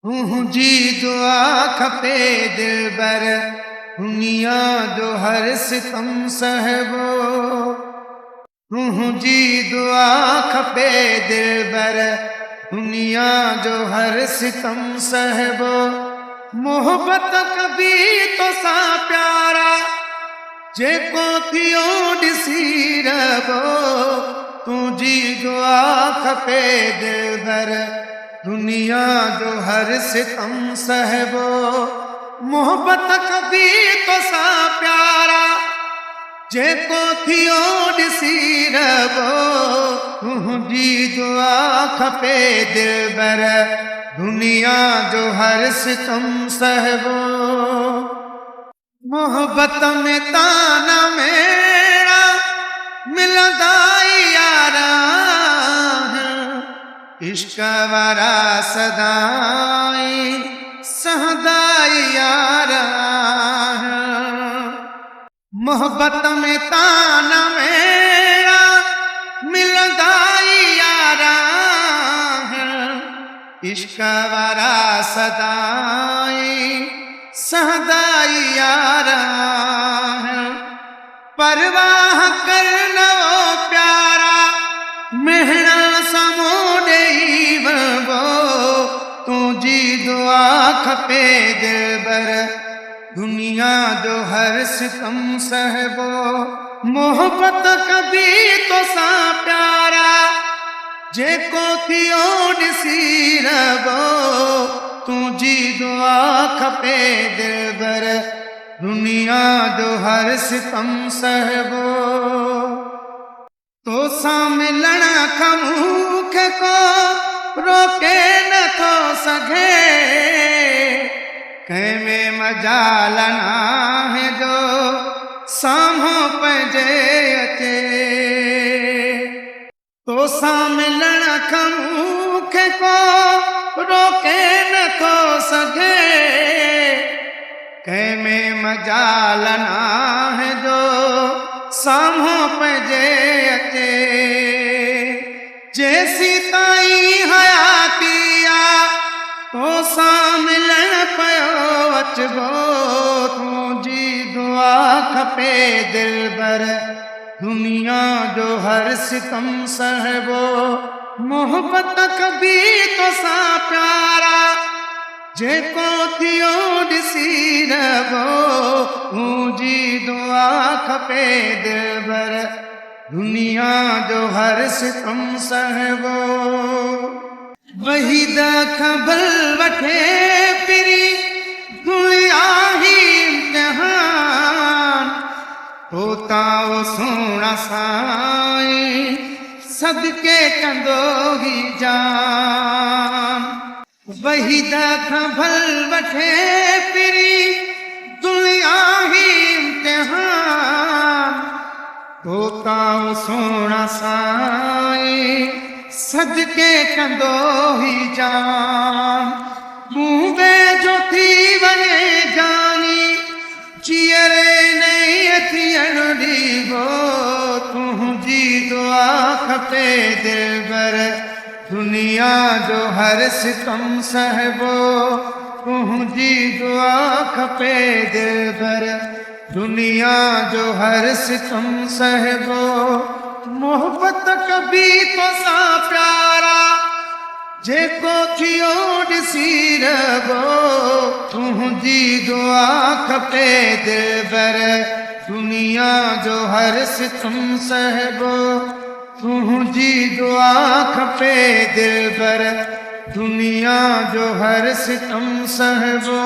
तुंहिंजी दुआ खपे दिलबर, दुनिया जो हर सितम सहबो। तुंहिंजी दुआ खपे दिलबर, दुनिया जो हर सितम सहबो। मोहब्बत कभी तोसां प्यारा जेको थियो ॾिसी रहो। तुंहिंजी दुआ खपे दिलबर, दुनिया जो हर सितम सहबो। मोहब्बत कभी तोसां प्यारा जेको थियो ॾिसी रहो। तुंहिंजी दुआ खपे दिलबर, दुनिया जो हर सितम सहबो। मोहब्बत में ताना मेरा मिलंदा यारा, इश्क वारा सदाई सहदा यारा। मोहब्बत में ताना मेरा मिलंदा यारा, इश्क वारा सदाई सहदा यारा। परवाह करनो प्यारा मेहणा समो ॾेई वञो। तुंहिंजी दुआ खपे दिलबर, दुनिया जो हर सितम सहबो। मोहब्बत कभी तोसां प्यारा जेको थियो ॾिसी रहो। तुंहिंजी दुआ खपे दिलबर, दुनिया जो हर सितम सहबो। तोसां मिलण खां मूंखे को रोके नथो सघे। कंहिंमें मजाल नाहे जो साम्हूं पंहिंजे अचे। तोसां मिलण खां मूंखे को रोके नथो सघे। कंहिंमें मजाल नाहे जो साम्हूं पंहिंजे अचे। जेसी ताईं हयाती आ तोसां मिलण पियो अचबो। तुंहिंजी दुआ खपे दिलबर, दुनिया जो हर सितम सहबो। मोहब्बत कभी तोसां प्यारा जेको थियो ॾिसी रहो। तुंहिंजी दुआ खपे दिलबर, दुनिया जो हर सितम सहबो। वहीद ख़बर वठे पिरी दुनिया ही इम्तिहान। होता वो सोना साईं सदके कंदो ही जान। वहीद ख़बर वठे पिरी दुनिया ही इम्तिहान। होता वो सोना साईं सदके कंदो ही जान। तूं वेझो थी वञे जानी चीअरे नहीं थियण ॾीबो। तुंहिंजी दुआ खपे दिलबर, दुनिया जो हर सितम सहबो। तुंहिंजी दुआ खपे दिलबर, दुनिया जो हर सितम सहबो। मोहब्बत कभी तोसां प्यारा जेको थियो ॾिसी रहो। तुंहिंजी दुआ खपे दिलबर, दुनिया जो हर सितम सहबो। तुंहिंजी दुआ खपे दिलबर, दुनिया जो हर सितम सहबो।